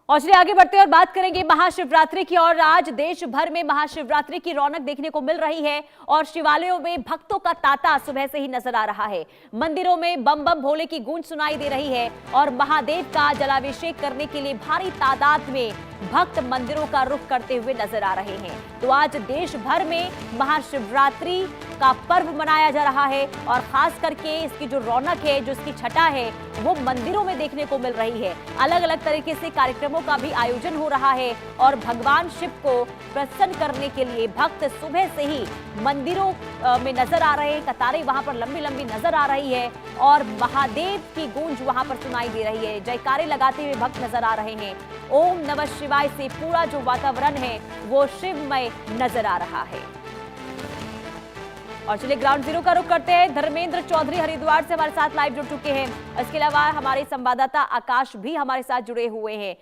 और चलिए आगे बढ़ते हैं और बात करेंगे महाशिवरात्रि की। और आज देश भर में महाशिवरात्रि की रौनक देखने को मिल रही है और शिवालयों में भक्तों का तांता सुबह से ही नजर आ रहा है। मंदिरों में बम बम भोले की गूंज सुनाई दे रही है और महादेव का जलाभिषेक करने के लिए भारी तादाद में भक्त मंदिरों का रुख करते हुए नजर आ रहे हैं। तो आज देश भर में महाशिवरात्रि का पर्व मनाया जा रहा है और खास करके इसकी जो रौनक है, जो इसकी छटा है, वो मंदिरों में देखने को मिल रही है। अलग अलग तरीके से कार्यक्रमों का भी आयोजन हो रहा है और भगवान शिव को प्रसन्न करने के लिए भक्त सुबह से ही मंदिरों में नजर आ रहे हैं। कतारें वहां पर लंबी लंबी नजर आ रही है और महादेव की गूंज वहां पर सुनाई दे रही है। जयकारे लगाते हुए भक्त नजर आ रहे हैं। ओम नमः शिवाय से पूरा जो वातावरण है वो शिवमय नजर आ रहा है। और चलिए ग्राउंड जीरो का रुख करते हैं। धर्मेंद्र चौधरी हरिद्वार से हमारे साथ लाइव जुड़ चुके हैं। इसके अलावा हमारे संवाददाता आकाश भी हमारे साथ जुड़े हुए हैं।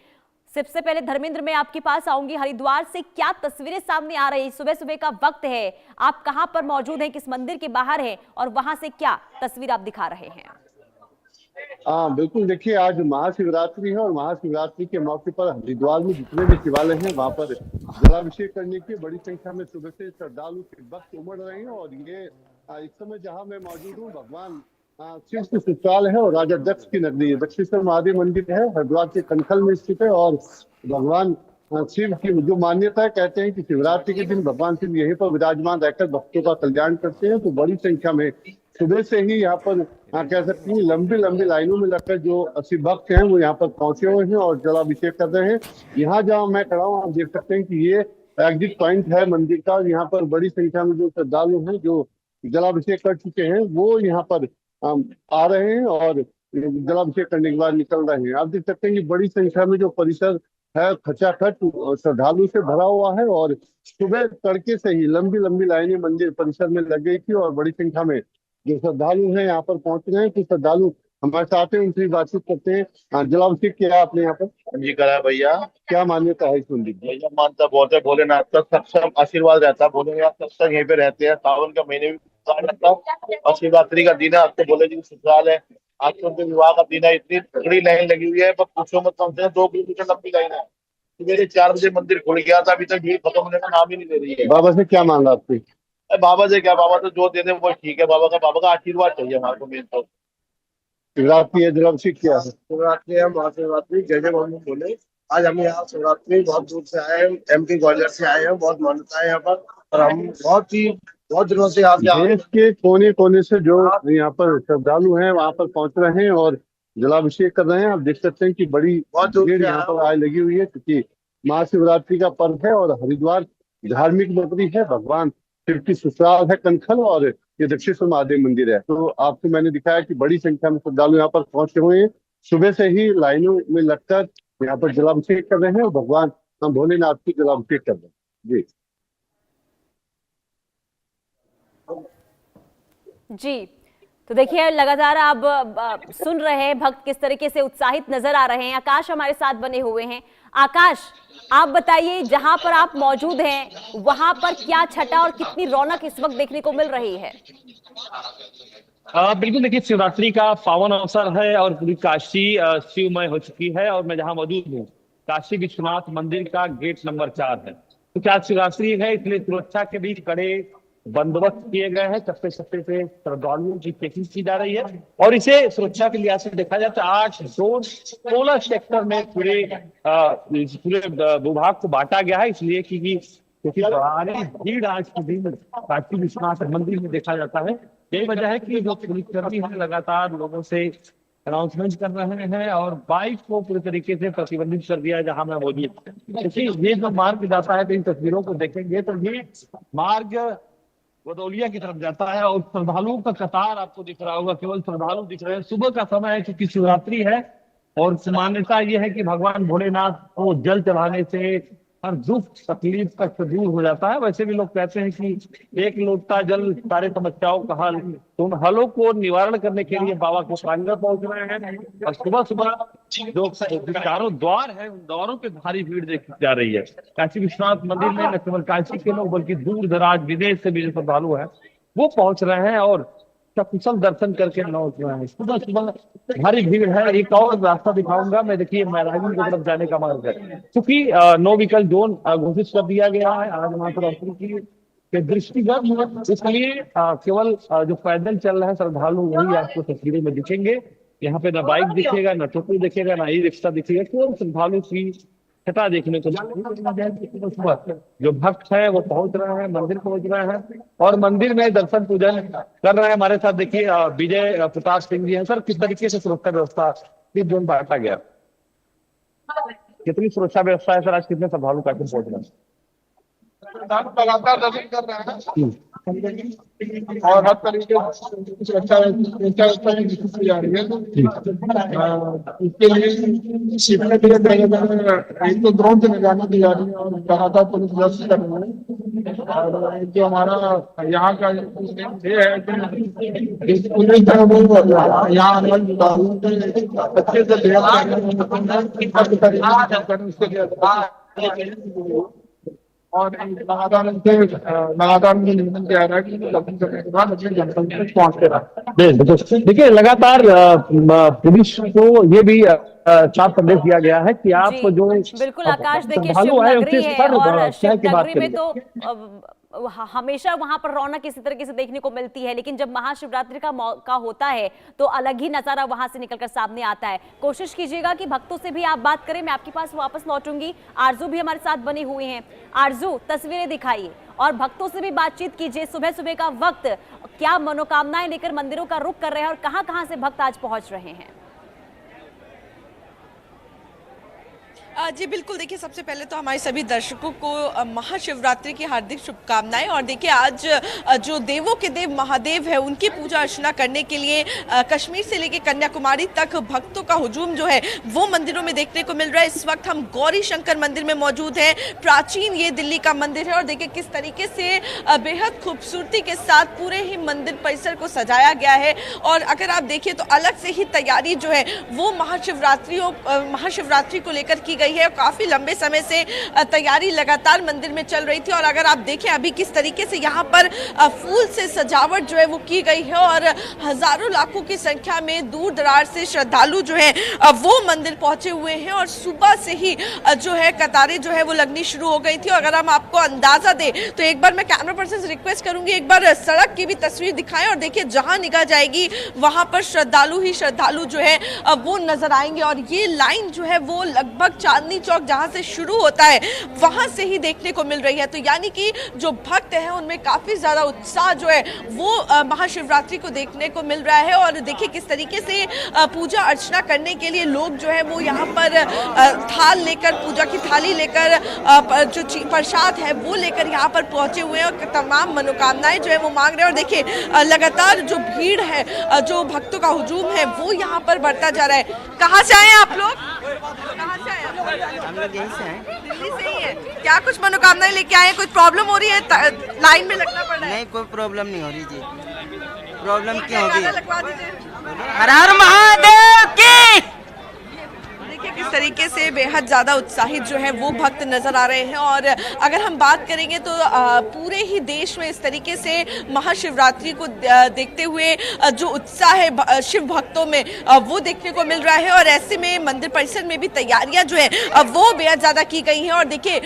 सबसे पहले धर्मेंद्र, मैं आपके पास आऊंगी। हरिद्वार से क्या तस्वीरें सामने आ रही? सुबह सुबह का वक्त है, आप कहां पर मौजूद हैं, किस मंदिर के बाहर हैं और वहां से क्या तस्वीर आप दिखा रहे हैं? हाँ बिल्कुल, देखिए आज महाशिवरात्रि है और महाशिवरात्रि के मौके पर हरिद्वार में जितने भी शिवालय हैं वहां पर जलाभिषेक करने की बड़ी संख्या में सुबह से श्रद्धालु भक्त उमड़ रहे हैं। और ये इस समय जहां मैं मौजूद हूँ भगवान शिव के ससुराल है और राजा दक्ष की नगरी है। दक्षेश्वर महादेव मंदिर है, हरिद्वार के कनखल में स्थित है। और भगवान शिव की जो मान्यता है, कहते हैं कि शिवरात्रि के दिन भगवान शिव यहीं पर विराजमान रहकर भक्तों का कल्याण करते हैं। तो बड़ी संख्या में सुबह से ही यहाँ पर कह सकते हैं लंबी लंबी लाइनों में लगकर जो शिव भक्त हैं वो यहाँ पर पहुंचे हुए हैं और जलाभिषेक कर रहे हैं। यहाँ जहाँ मैं खड़ा हूँ आप देख सकते हैं कि ये एग्जिट पॉइंट है मंदिर का। यहाँ पर बड़ी संख्या में जो श्रद्धालु हैं जो जलाभिषेक कर चुके हैं वो यहाँ पर आ रहे हैं और जलाभिषेक करने के बाद निकल रहे हैं। आप देख सकते हैं कि बड़ी संख्या में जो परिसर है खचाखच श्रद्धालु से भरा हुआ है और सुबह तड़के से ही लंबी लंबी लाइनें मंदिर परिसर में लग गई थी और बड़ी संख्या में जो श्रद्धालु हैं यहाँ पर पहुंच रहे हैं। तो श्रद्धालु हमारे साथ हैं, उनसे बातचीत करते हैं। जलाभिषेक किया आपने यहाँ पर? जी करा है भैया। क्या मान्यता है इस मंदिर की? भैया मानता बहुत है भोलेनाथ का, सब आशीर्वाद रहता है। भोलेनाथ सब यहीं पे रहते हैं। सावन का महीने भी रहता है और शिवरात्रि का दिन है। आज तो भोले जी की ससुराल है। आज तो उनके विवाह का दिन है। इतनी बड़ी लाइन लगी हुई है, बस पूछो मत। कम से कम 2 किलोमीटर लंबी लाइन है। मेरे 4 बजे मंदिर खुल गया था, अभी तक भीड़ खत्म होने का नाम ही नहीं ले रही है। बाबा से क्या मांगा आपने? बाबा से क्या, बाबा तो जो दे दे वो ठीक है। बाबा का आशीर्वाद चाहिए हमारे को। मेन तो शिवरात्रि है, जलाभिषेक किया है। शिवरात्रि है, महाशिवरात्रि। जय जय मम्मी बोले। आज हम यहाँ शिवरात्रि बहुत दूर से आए हैं, एमपी ग्वालियर से आए हैं। बहुत मान्यता है यहाँ पर और हम बहुत दिनों से यहाँ देश के कोने कोने से जो यहाँ पर श्रद्धालु हैं वहां पर पहुंच रहे हैं और जलाभिषेक कर रहे हैं। आप देख सकते हैं कि बड़ी भीड़ यहाँ पर आए लगी हुई है क्योंकि महाशिवरात्रि का पर्व है और हरिद्वार धार्मिक नगरी है। भगवान शिव की ससुराल है कनखल और ये दक्षेश्वर महादेव मंदिर है। तो आपको मैंने दिखाया कि बड़ी संख्या में श्रद्धालु यहाँ पर पहुंचे हुए हैं। सुबह से ही लाइनों में लगकर यहाँ पर जलाभिषेक कर रहे हैं और भगवान भोलेनाथ की जलाभिषेक कर रहे हैं। जी, तो देखिए लगातार आप सुन रहे हैं भक्त किस तरीके से उत्साहित नजर आ रहे हैं। आकाश हमारे साथ बने हुए हैं। आकाश, आप बताइए जहां पर आप मौजूद हैं वहां पर क्या छटा और कितनी रौनक इस वक्त देखने को मिल रही है? बिल्कुल, देखिए शिवरात्रि का पावन अवसर है और पूरी काशी शिवमय हो चुकी है। और मैं जहां मौजूद हूँ काशी विश्वनाथ मंदिर का गेट नंबर 4 है। तो क्या शिवरात्रि है, इसलिए सुरक्षा के बीच कड़े बंदोबस्त किए गए हैं। चप्पे चप्पे से श्रद्धालुओं की चेकिंग की जा रही है और इसे सुरक्षा के लिहाज से देखा जाए तो 8 जोन 16 सेक्टर में पूरे विभाग को बांटा गया है। इसलिए क्योंकि भारी भीड़ आज के दिन काशी विश्वनाथ मंदिर में देखा जाता है। यही वजह है कि जो पुलिसकर्मी है लगातार लोगों से अनाउंसमेंट कर रहे हैं और बाइक को पूरी तरीके से प्रतिबंधित कर दिया है जहां मैं मौजूद। देखिए ये जो मार्ग जाता है तो इन तस्वीरों को देखेंगे तो ये मार्ग बदौलिया की तरफ जाता है और श्रद्धालुओं का कतार आपको दिख रहा होगा। केवल श्रद्धालु दिख रहे हैं। सुबह का समय है क्योंकि शिवरात्रि है और मान्यता ये है कि भगवान भोलेनाथ को जल चढ़ाने से हर दुख तकलीफ कष्ट दूर हो जाता है। वैसे भी लोग कहते हैं कि एक लोटा जल सारे समस्याओं का हल। तो उन हलों को निवारण करने के लिए बाबा के प्रांगण पहुंच रहे हैं और सुबह सुबह जो चारों द्वार है उन द्वारों पे भारी भीड़ देखी जा रही है। काशी विश्वनाथ मंदिर में न केवल काशी के लोग बल्कि दूर दराज विदेश से भी जो श्रद्धालु है वो पहुंच रहे हैं और सकुशल दर्शन करके लौट रहे हैं। सुबह सुबह भारी भीड़ है। एक और रास्ता दिखाऊंगा मैं, देखिए मैरागन की तरफ जाने का मार्ग है। क्योंकि नो व्हीकल जोन घोषित कर दिया गया है आज महाशिवरात्रि की के दृष्टिगत, इसलिए केवल जो पैदल चल रहे हैं श्रद्धालु वही आपको तस्वीरों में दिखेंगे। यहाँ पे ना बाइक दिखेगा, ना टोटो दिखेगा, ना ई रिक्शा दिखेगा, केवल श्रद्धालु की छटा देखने को मिलेगी। जो भक्त है वो पहुंच रहे हैं, मंदिर पहुंच रहे हैं और मंदिर में दर्शन पूजन कर रहे हैं। हमारे साथ देखिए विजय प्रताप सिंह जी हैं। सर, किस तरीके से सुरक्षा व्यवस्था किस जोन बांटा गया, कितनी सुरक्षा व्यवस्था है सर? आज कितने श्रद्धालु काफी पहुंच रहे हैं? लगातार दर्शन कर रहे हैं और हर तरीके से सुरक्षा व्यवस्था की जा रही है। इसके लिए शिफ्ट के लिए एक तो ड्रोन से निगरानी की जा रही है और लगातार पुलिस गश्त कर रही है। और जो हमारा यहाँ का ये है कि पुलिस है वो यहाँ अच्छे से और लगातार निवेदन किया रहा है कि लग्न करने के बाद अपने जनता तक पहुंचते रहा। देखिए लगातार पुलिस को ये भी चाप संदेश दिया गया है कि आप जो बिल्कुल आकाश, देखिए श्रद्धालु शिव आए नगरी उसके है और शिव की बात नगरी में करिए। तो हमेशा वहां पर रौनक इसी तरीके से देखने को मिलती है, लेकिन जब महाशिवरात्रि का मौका होता है तो अलग ही नजारा वहां से निकलकर सामने आता है। कोशिश कीजिएगा कि भक्तों से भी आप बात करें। मैं आपके पास वापस लौटूंगी। आरजू भी हमारे साथ बने हुए हैं। आरजू, तस्वीरें दिखाइए और भक्तों से भी बातचीत कीजिए। सुबह सुबह का वक्त, क्या मनोकामनाएं लेकर मंदिरों का रुख कर रहे हैं और कहां कहां से भक्त आज पहुंच रहे हैं? जी बिल्कुल, देखिए सबसे पहले तो हमारे सभी दर्शकों को महाशिवरात्रि की हार्दिक शुभकामनाएं। और देखिए आज जो देवों के देव महादेव है उनकी पूजा अर्चना करने के लिए कश्मीर से लेकर कन्याकुमारी तक भक्तों का हुजूम जो है वो मंदिरों में देखने को मिल रहा है। इस वक्त हम गौरी शंकर मंदिर में मौजूद हैं। प्राचीन ये दिल्ली का मंदिर है और देखिए किस तरीके से बेहद खूबसूरती के साथ पूरे ही मंदिर परिसर को सजाया गया है। और अगर आप देखिए तो अलग से ही तैयारी जो है वो महाशिवरात्रि को लेकर की गई है। काफी लंबे समय से तैयारी लगातार मंदिर में चल रही थी। और अगर आप देखें अभी किस तरीके से यहाँ पर फूल से सजावट जो है वो की गई है और हजारों लाखों की संख्या में दूर दराज से श्रद्धालु जो है वो मंदिर पहुंचे हुए हैं। और सुबह से ही जो है कतारें जो है वो लगनी शुरू हो गई थी। और अगर हम आपको अंदाजा दें तो एक बार मैं कैमरा पर्सन से रिक्वेस्ट करूंगी एक बार सड़क की भी तस्वीर दिखाएं और देखिए जहां निगाह जाएगी वहां पर श्रद्धालु ही श्रद्धालु जो है वो नजर आएंगे। और ये लाइन जो है वो लगभग चांदनी चौक जहां से शुरू होता है वहां से ही देखने को मिल रही है। तो यानी कि जो भक्त हैं उनमें काफी ज्यादा उत्साह जो है वो महाशिवरात्रि को देखने को मिल रहा है। और देखिए किस तरीके से पूजा अर्चना करने के लिए लोग जो है वो यहाँ पर थाल लेकर, पूजा की थाली लेकर, जो प्रसाद है वो लेकर यहाँ पर पहुंचे हुए हैं और तमाम मनोकामनाएं जो है वो मांग रहे हैं। और देखिए लगातार जो भीड़ है, जो भक्तों का हुजूम है वो यहाँ पर बढ़ता जा रहा है। कहाँ से आए हैं आप लोग? कहाँ से आए हम लोग यहीं से हैं। दिल्ली से ही है। क्या कुछ मनोकामनाएं लेके आए हैं? कुछ प्रॉब्लम हो रही है? लाइन में लगना पड़ रहा है? नहीं, कोई प्रॉब्लम नहीं हो रही जी। प्रॉब्लम क्यों होगी? लगवा दीजिए। हर हर महादेव की। देखिए किस तरीके से बेहद ज़्यादा उत्साहित जो है वो भक्त नज़र आ रहे हैं। और अगर हम बात करेंगे तो पूरे ही देश में इस तरीके से महाशिवरात्रि को देखते हुए जो उत्साह है शिव भक्तों में वो देखने को मिल रहा है। और ऐसे में मंदिर परिसर में भी तैयारियां जो है वो बेहद ज़्यादा की गई हैं। और देखिए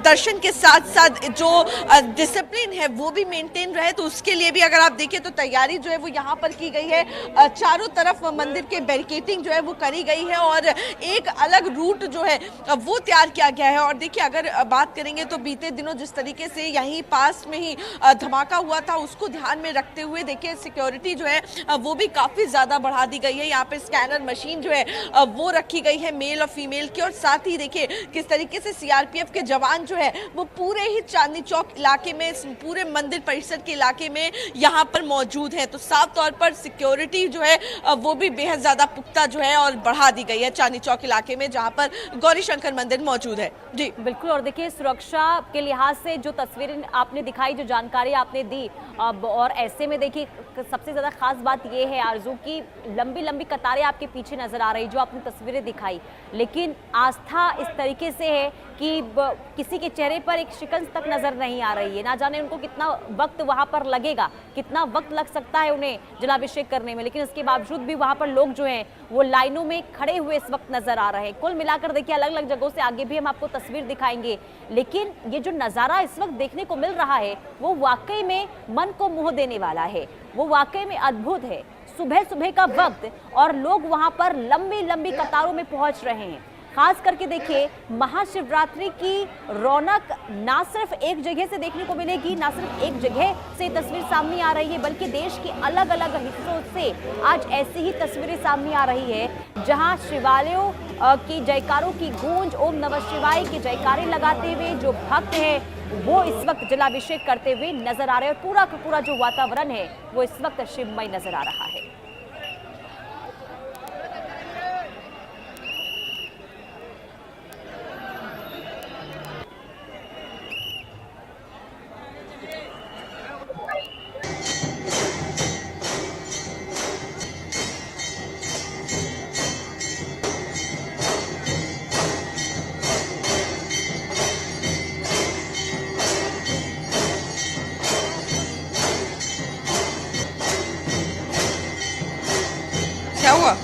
दर्शन के साथ साथ जो डिसिप्लिन है वो भी मेंटेन रहे, तो उसके लिए भी अगर आप देखिए तो तैयारी जो है वो यहाँ पर की गई है। चारों तरफ मंदिर के बैरिकेटिंग जो है वो करी गई है और एक अलग रूट जो है वो तैयार किया गया है। और देखिए अगर बात करेंगे तो बीते दिनों जिस तरीके से यहीं पास में ही धमाका हुआ था उसको ध्यान में रखते हुए देखिए सिक्योरिटी जो है वो भी काफी ज्यादा बढ़ा दी गई है। यहाँ पे स्कैनर मशीन जो है वो रखी गई है मेल और फीमेल की। और साथ ही देखिए किस तरीके से सीआरपीएफ के जवान जो है वो पूरे ही चांदनी चौक इलाके में, पूरे मंदिर परिसर के इलाके में यहाँ पर मौजूद है। तो साफ तौर पर सिक्योरिटी जो है वो भी बेहद ज्यादा पुख्ता जो है और बढ़ा दी गई है। है चांदनी चौक इलाके में, जहां पर गौरी शंकर मंदिर मौजूद है। जी बिल्कुल। और देखिए, सुरक्षा के लिहाज से जो तस्वीरें आपने दिखाई, जो जानकारी आपने दी, अब और ऐसे में देखिए सबसे ज्यादा खास बात ये है आरजू की लंबी लंबी कतारें आपके पीछे नजर आ रही, जो आपने तस्वीरें दिखाई, लेकिन आस्था इस तरीके से है कि किसी के चेहरे पर एक शिकन तक नजर नहीं आ रही है। ना जाने उनको कितना वक्त वहां पर लगेगा, कितना वक्त लग सकता है उन्हें जलाभिषेक करने में, लेकिन इसके बावजूद भी वहां पर लोग जो हैं वो लाइनों में खड़े हुए इस वक्त नजर आ रहे हैं। कुल मिलाकर देखिए, अलग अलग जगहों से आगे भी हम आपको तस्वीर दिखाएंगे, लेकिन ये जो नजारा इस वक्त देखने को मिल रहा है वो वाकई में मन को मोह देने वाला है, वो वाकई में अद्भुत है। सुबह सुबह का वक्त और लोग वहां पर लंबी लंबी कतारों में पहुंच रहे हैं। खास करके देखिए, महाशिवरात्रि की रौनक ना सिर्फ एक जगह से देखने को मिलेगी, ना सिर्फ एक जगह से तस्वीर सामने आ रही है, बल्कि देश के अलग अलग हिस्सों से आज ऐसी ही तस्वीरें सामने आ रही है, जहां शिवालयों की जयकारों की गूंज, ओम नमः शिवाय के जयकारे लगाते हुए जो भक्त हैं वो इस वक्त जलाभिषेक करते हुए नजर आ रहे हैं। और पूरा का पूरा जो वातावरण है वो इस वक्त शिवमय नजर आ रहा है। क्या हुआ?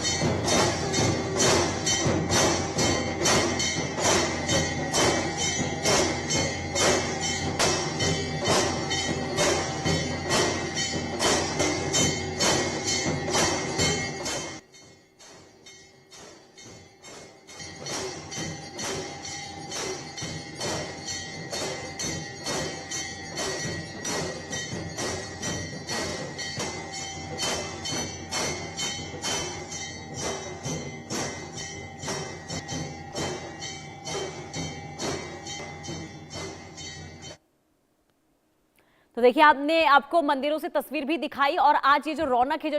तो देखिए, आपने आपको मंदिरों से तस्वीर भी दिखाई और आज ये जो रौनक है, जो